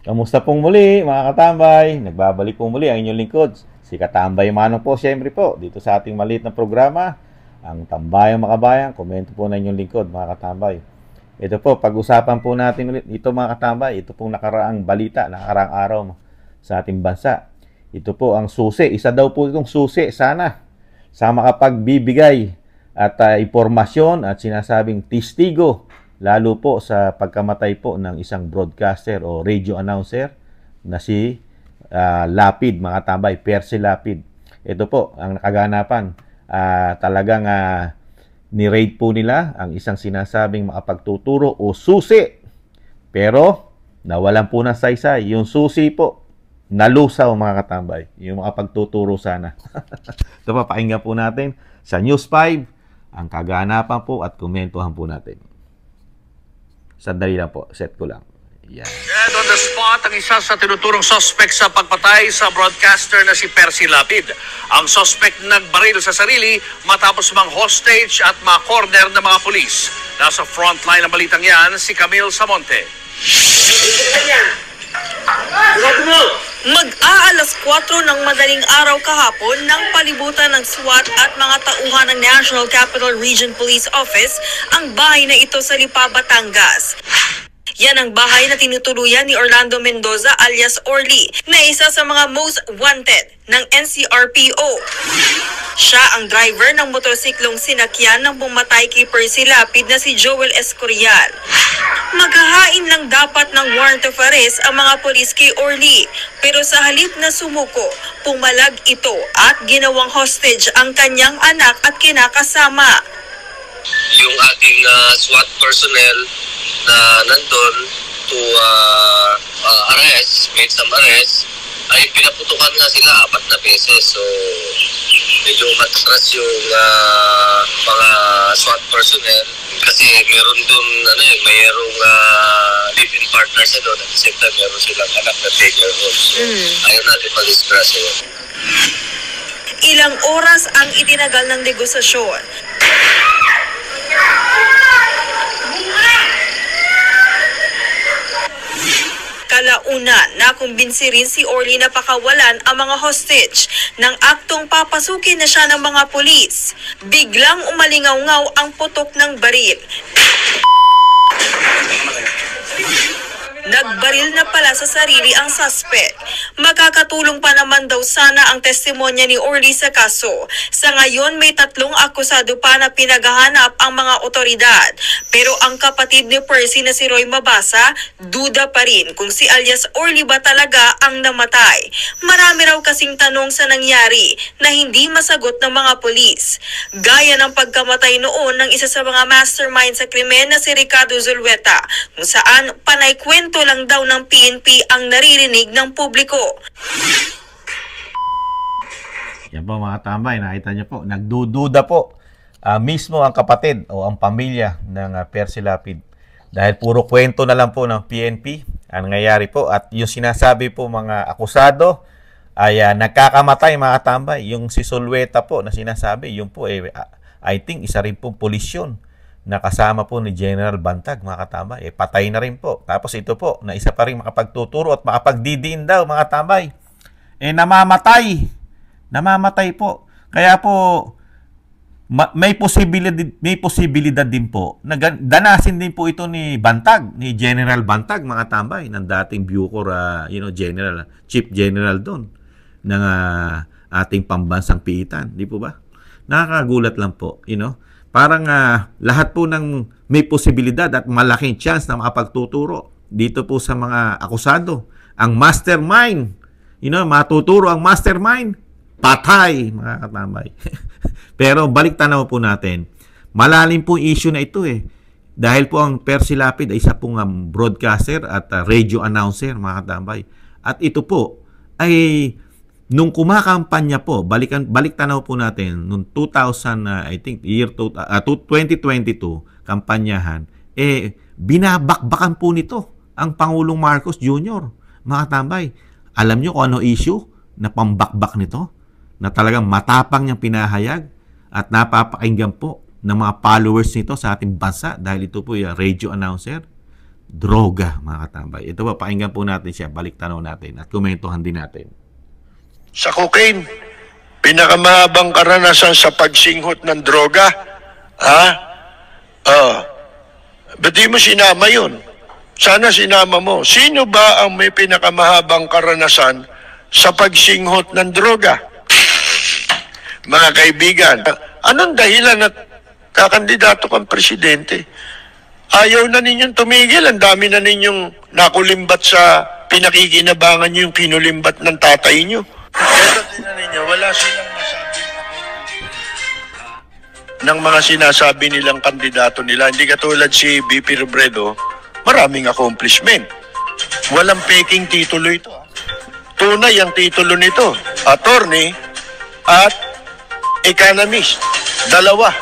Kamusta pong muli mga katambay? Nagbabalik po muli ang inyong lingkod. Si Katambay Manong po, siyempre po, dito sa ating maliit na programa, ang Tambayang Makabayan. Komento po na inyong lingkod mga katambay. Ito po, pag-usapan po natin ulit. Ito mga katambay, ito pong nakaraang balita, nakaraang araw sa ating bansa. Ito po ang susi. Isa daw po itong susi sana sa makapagbibigay at impormasyon at sinasabing testigo lalo po sa pagkamatay po ng isang broadcaster o radio announcer na si Lapid, mga tambay, Percy Lapid. Ito po ang nakaganapan. Talagang ni-raid po nila ang isang sinasabing makapagtuturo o susi. Pero nawalan po ng saysay. Yung susi po, nalusaw mga katambay. Yung makapagtuturo sana. Ito pa, pakinggan po natin sa News 5 ang kaganapan po at komentuhan po natin. Sandali lang po, set ko lang. Yan. And on the spot, ang isa sa tinuturong suspect sa pagpatay sa broadcaster na si Percy Lapid. Ang suspect nagbaril sa sarili matapos mang hostage at ma-corner ng mga pulis. Nasa frontline ng balitang yan, si Camille Samonte. Mag-aalas 4 ng madaling araw kahapon nang palibutan ng SWAT at mga tauhan ng National Capital Region Police Office ang bahay na ito sa Lipa, Batangas. Yan ang bahay na tinutuluyan ni Orlando Mendoza alias Orly, na isa sa mga most wanted ng NCRPO. Siya ang driver ng motorsiklong sinakyan ng pumatay kay Percy Lapid na si Joel Escorial. Maghahain lang dapat ng warrant of arrest ang mga polis kay Orly, pero sa halip na sumuko, pumalag ito at ginawang hostage ang kanyang anak at kinakasama. Yung ating SWAT personnel na nandun to make some arrest, ay pinaputukan nga sila 4 na beses. So, medyo matras yung mga SWAT personnel kasi meron dun, mayroong live-in partners na doon. At the same time, meron silang anak na 10-year-old. So, ayaw natin mag-disgrasya yun. Ilang oras ang itinagal ng negosasyon. Kalaunan, nakumbinsi rin si Orly na pakawalan ang mga hostage ng aktong papasukin na siya ng mga pulis. Biglang umalingaw-ngaw ang putok ng baril. Nagbaril na pala sa sarili ang suspect. Magkakatulong pa naman daw sana ang testimonya ni Orly sa kaso. Sa ngayon, may 3 akusado pa na pinaghahanap ang mga otoridad. Pero ang kapatid ni Percy na si Roy Mabasa, duda pa rin kung si alias Orly ba talaga ang namatay. Marami raw kasing tanong sa nangyari na hindi masagot ng mga pulis. Gaya ng pagkamatay noon ng isa sa mga mastermind sa krimen na si Ricardo Zulueta, kung saan panay kwento lang daw ng PNP ang naririnig ng publiko. Yan po mga tambay, nakita niyo po, nagdududa po mismo ang kapatid o ang pamilya ng Percy Lapid. Dahil puro kwento na lang po ng PNP ang nangyayari po. At yung sinasabi po mga akusado ay nagkakamatay mga tambay. Yung si Zulueta po na sinasabi, yun po I think isa rin pong pulis yun na kasama po ni General Bantag, mga katambay. Patay na rin po. Tapos ito po, na isa pa rin makapagtuturo at makapagdidiin daw, mga tambay. Namamatay. Namamatay po. Kaya po, may posibilidad din po na danasin din po ito ni Bantag, ni General Bantag, mga tambay, ng dating Bucor, General, Chief General doon, ng ating pambansang piitan. Di po ba? Nakakagulat lang po, Parang lahat po ng may posibilidad at malaking chance na makapagtuturo dito po sa mga akusado. Ang mastermind, matuturo ang mastermind, patay, mga katambay. Pero balik tanaw po natin, malalim po issue na ito Dahil po ang Percy Lapid ay isa pong broadcaster at radio announcer, mga katambay. At ito po ay nung kumakampanya po, balik tanaw po natin, nung 2022, kampanyahan, binabakbakan po nito ang Pangulong Marcos Jr., mga tambay. Alam nyo kung ano issue na pambakbak nito? Na talagang matapang niyang pinahayag at napapakinggan po ng mga followers nito sa ating bansa dahil ito po yung radio announcer. droga, mga katambay. Ito ba, pakinggan po natin siya, balik tanaw natin at komentuhan din natin. Sa cocaine, pinakamahabang karanasan sa pagsinghot ng droga. Ha? Ba't di mo sinama yun? Sana sinama mo. Sino ba ang may pinakamahabang karanasan sa pagsinghot ng droga? Mga kaibigan, anong dahilan at kakandidato kang presidente? Ayaw na ninyong tumigil. Ang dami na ninyong nakulimbat sa pinakikinabangan nyo yung kinulimbat ng tatay nyo. Pero tingnan ninyo, wala silang masabi ng mga sinasabi nilang kandidato nila. Hindi katulad si VP Robredo, maraming accomplishment. Walang peking titulo ito. Tunay ang titulo nito, attorney at economist. Dalawa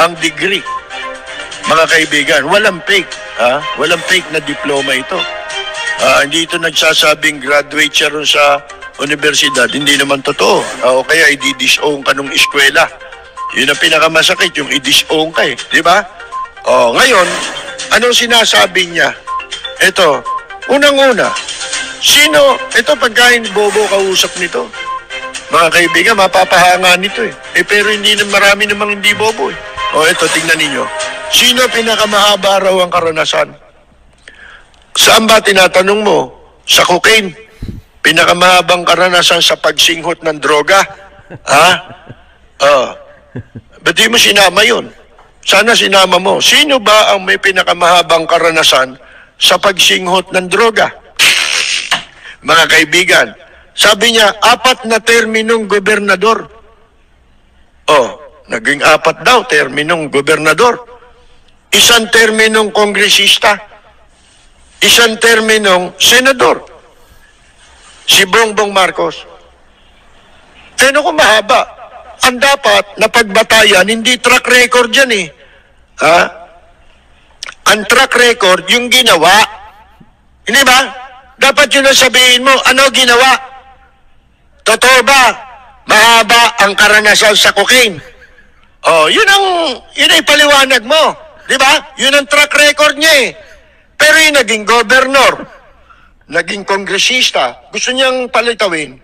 ang degree. Mga kaibigan, walang fake. Walang fake na diploma ito. Hindi ito nagsasabing graduate siya ron sa universidad. Hindi naman totoo. O kaya i-disown ka nung eskwela. Yun ang pinakamasakit, yung i-disown ka eh. Di ba? Ngayon, anong sinasabi niya? Ito, unang-una, sino, ito pagkain bobo kausap nito. Mga kaibigan, mapapahanga nito eh. Pero hindi na marami namang hindi bobo eh. Ito, tingnan ninyo. Sino pinakamahaba raw ang karanasan? Saan ba tinatanong mo? Sa cocaine. Pinakamahabang karanasan sa pagsinghot ng droga. Ba't di mo sinama yun? Sana sinama mo. Sino ba ang may pinakamahabang karanasan sa pagsinghot ng droga? Mga kaibigan, sabi niya, 4 na terminong gobernador. Naging 4 daw, terminong gobernador. 1 terminong kongresista. 1 terminong senador. Si Bongbong Marcos. Kung mahaba. Ang dapat na pagbatayan, hindi track record yan eh. Ang track record, yung ginawa. Hindi ba? Dapat yun ang sabihin mo, ano ginawa? Totoo ba? Mahaba ang karanasan sa cocaine. Yun ay paliwanag mo. Di ba? Yun ang track record niya eh. Pero yung naging governor, naging kongresista, gusto niyang palitawin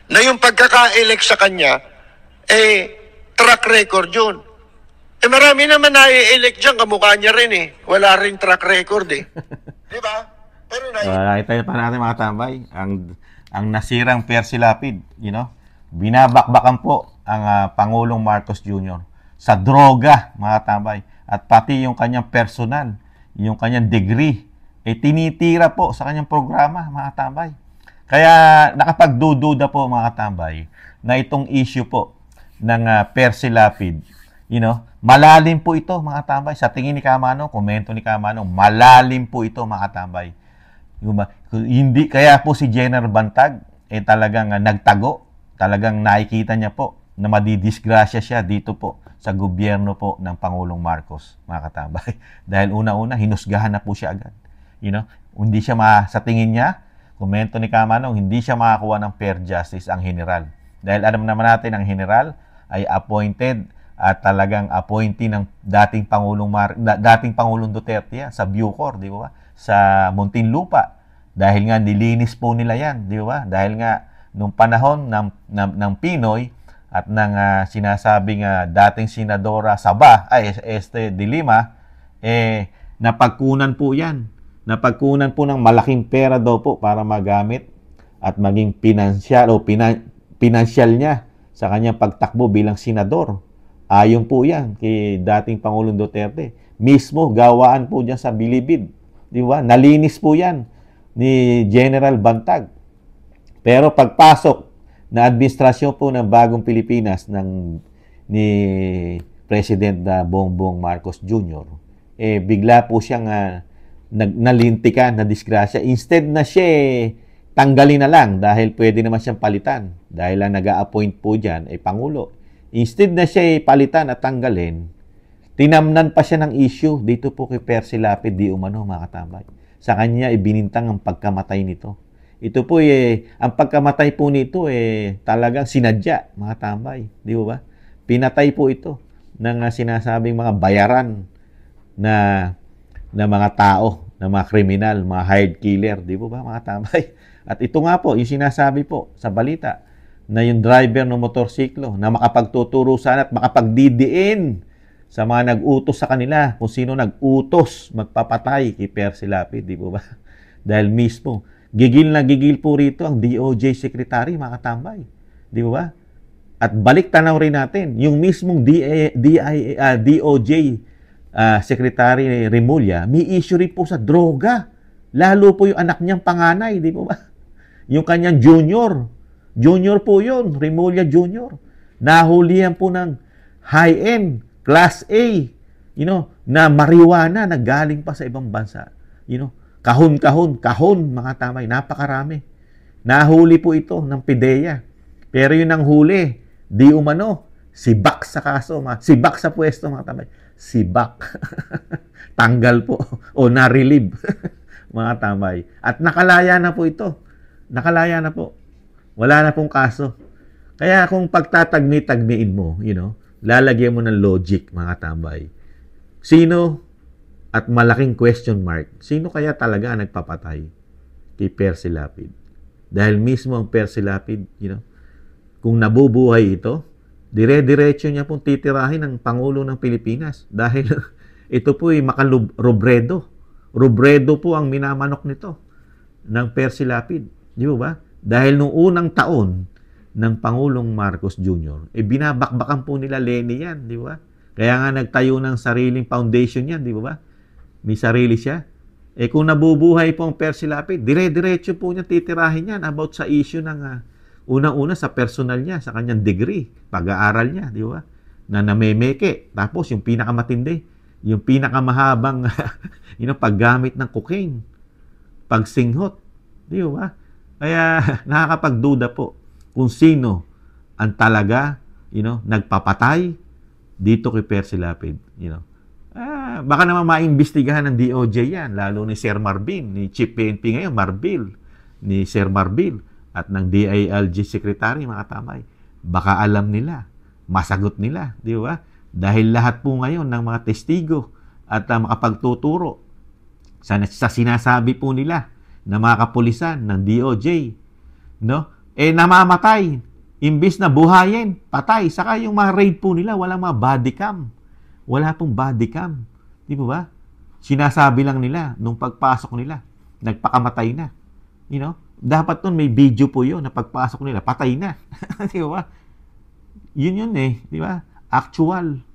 na yung pagkaka-elect sa kanya, track record yun. Marami naman na-elect dyan, kamukha niya rin eh. Wala rin track record eh. Di ba? Pero nakita pa natin mga tambay, ang nasirang Percy Lapid, binabakbakan po ang Pangulong Marcos Jr. sa droga, mga tambay. At pati yung kanyang personal, yung kanyang degree, tinitira po sa kanyang programa, mga tambay. Kaya nakapagdududa po, mga tambay, na itong issue po ng Percy Lapid, malalim po ito, mga tambay. Sa tingin ni Kamano, komento ni Kamano, malalim po ito, mga tambay. Hindi, kaya po si General Bantag, talagang nagtago, talagang nakikita niya po na madidisgrasya siya dito po sa gobyerno po ng Pangulong Marcos, mga katambay. Dahil una-una, hinusgahan na po siya agad. Hindi siya sa tingin niya, komento ni Kamano, hindi siya makakuha ng fair justice ang general. Dahil alam naman natin, ang general ay appointed at talagang appointee ng dating Pangulong Duterte sa Bucor, di ba? Sa Muntinlupa. Dahil nga nilinis po nila yan, di ba? Dahil nga nung panahon ng Pinoy at ng sinasabing dating Senadora Saba, De Lima, napagkunan po yan. Napagkunan po ng malaking pera daw po para magamit at maging pinansyal niya sa kanyang pagtakbo bilang senador. Ayon po yan kay dating Pangulong Duterte. Mismo gawaan po diyan sa Bilibid. Di ba? Nalinis po yan ni General Bantag. Pero pagpasok na administrasyon po ng bagong Pilipinas ni President Bongbong Marcos Jr., bigla po siyang nalintikan, na disgrasya. Instead na siya tanggalin na lang dahil pwede naman siyang palitan. Dahil lang nag-a-appoint po dyan Pangulo. Instead na siya palitan at tanggalin, tinamnan pa siya ng issue dito po kay Percy Lapid, di umano, mga katambay. Sa kanya ibinintang ang pagkamatay nito. Ito po ang pagkamatay po nito talagang sinadya, mga tambay. Di ba? Pinatay po ito ng sinasabing mga bayaran na na mga tao, na mga kriminal, mga hired killer, di po ba mga tambay? At ito nga po, yung sinasabi po sa balita, na yung driver ng motorsiklo na makapagtuturo sana at makapagdidiin sa mga nag-utos sa kanila kung sino nag-utos magpapatay kay Percy Lapid, di po ba? Dahil mismo, gigil na gigil po rito ang DOJ Secretary, mga katambay. Di po ba? At balik tanaw rin natin, yung mismong DOJ Secretary Remulla, may issue rin po sa droga. Lalo po yung anak niyang panganay, di po ba? Yung kanyang junior po yun, Remulla Jr. Nahulihan po ng high-end, class A, na marijuana na galing pa sa ibang bansa. Kahon, mga tamay, napakarami. Nahuli po ito ng PIDEA. Pero yun ang huli, di umano, sibak sa kaso, sibak sa pwesto, mga tamay. Sibak. Tanggal po, o na-relieve, mga tamay. At nakalaya na po ito. Nakalaya na po. Wala na pong kaso. Kaya kung pagtatagmi-tagmiin mo, lalagyan mo ng logic, mga tambay. Sino, at malaking question mark, sino kaya talaga ang nagpapatay kay Percy Lapid? Dahil mismo ang Percy Lapid, kung nabubuhay ito, dire-diretso niya pong titirahin ng Pangulo ng Pilipinas. Dahil ito po ay makalubredo. Robredo po ang minamanok nito ng Percy Lapid. Di ba? Dahil nung unang taon ng Pangulong Marcos Jr., binabakbakan po nila Leni yan, di ba? Kaya nga nagtayo ng sariling foundation yan, di ba? May sarili siya. Kung nabubuhay po ang Percy Lapid, dire-diretso po niya titirahin yan about sa issue ng unang-una sa personal niya, sa kanyang degree, pag-aaral niya, di ba? Na namemeke. Tapos yung pinakamatindi, yung pinakamahabang paggamit ng cocaine, pagsinghot, di ba? Kaya nakakapagduda po kung sino ang talaga, nagpapatay dito kay Percy Lapid, baka naman maimbestigahan ng DOJ yan, lalo ni Sir Marvin, ni Chief PNP ngayon, Marbil, ni Sir Marbil, at ng DILG Secretary, mga tamay. Baka alam nila, masagot nila, di ba? Dahil lahat po ngayon ng mga testigo at makapagtuturo sa sinasabi po nila na mga kapulisan ng DOJ, namamatay. Imbis na buhayin, patay. Saka yung mga raid po nila, walang mga body cam. Wala pong body cam. Di ba? Sinasabi lang nila, nung pagpasok nila, nagpakamatay na. Dapat nun may video po yun, na pagpasok nila, patay na. Di ba? Yun di ba? Actual.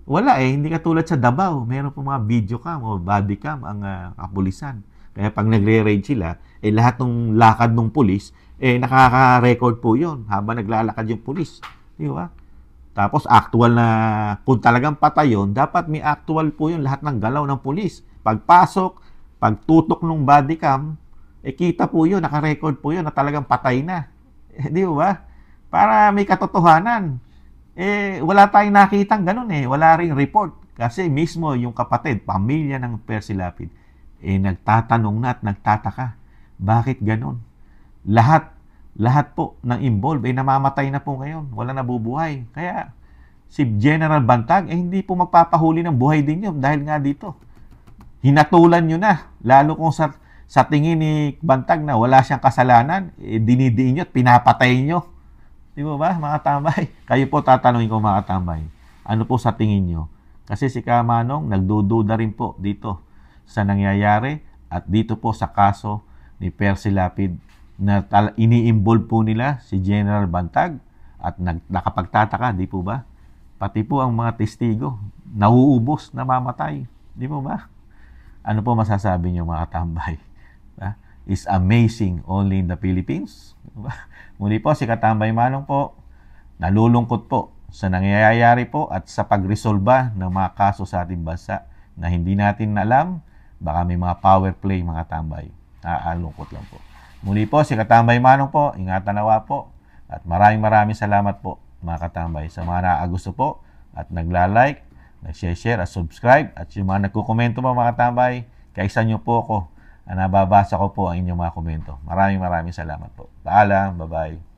Wala hindi katulad sa Davao. Meron po mga video cam o body cam ang kapulisan. Kaya pag nagre-raid sila, lahat ng lakad ng pulis, nakaka-record po yon habang naglalakad yung pulis. Di ba? Tapos actual na, kung talagang patay yun, dapat may actual po yun lahat ng galaw ng pulis. Pagpasok, pagtutok ng body cam, kita po yun, naka-record po yun na talagang patay na. Di ba? Para may katotohanan. Wala tayong nakitang ganun Wala ring report. Kasi mismo yung kapatid, pamilya ng Percy Lapid, nagtatanong na at nagtataka. Bakit ganun? Lahat po ng involved namamatay na po ngayon. Wala nabubuhay. Kaya si General Bantag hindi po magpapahuli ng buhay din yun dahil nga dito. Hinatulan nyo na. Lalo kung sa tingin ni Bantag na wala siyang kasalanan, dinidiin nyo at pinapatay nyo. Di ba mga tambay? Kayo po tatanungin ko, mga tambay. Ano po sa tingin nyo? Kasi si Kamanong nagdududa rin po dito sa nangyayari at dito po sa kaso ni Percy Lapid na ini-involve po nila si General Bantag at nakapagtataka, di po ba? Pati po ang mga testigo nauubos, namamatay. Di po ba? Ano po masasabi niyo, mga tambay? Is amazing only in the Philippines? Diba? Muli po, si Katambay Manong po, nalulungkot po sa nangyayari po at sa pagresolba ng mga kaso sa ating bansa na hindi natin alam. Baka may mga power play, mga tambay. Naalungkot lang po. Muli po, si Katambay Manong po, ingatan nawa po. At maraming salamat po, mga katambay, sa mga nakakagusto po at nagla-like, nag-share at subscribe. At yung mga nagkukomento po, mga katambay, kaisa nyo po ako. Nababasa ko po ang inyong mga komento. Maraming salamat po. Paalam, bye-bye.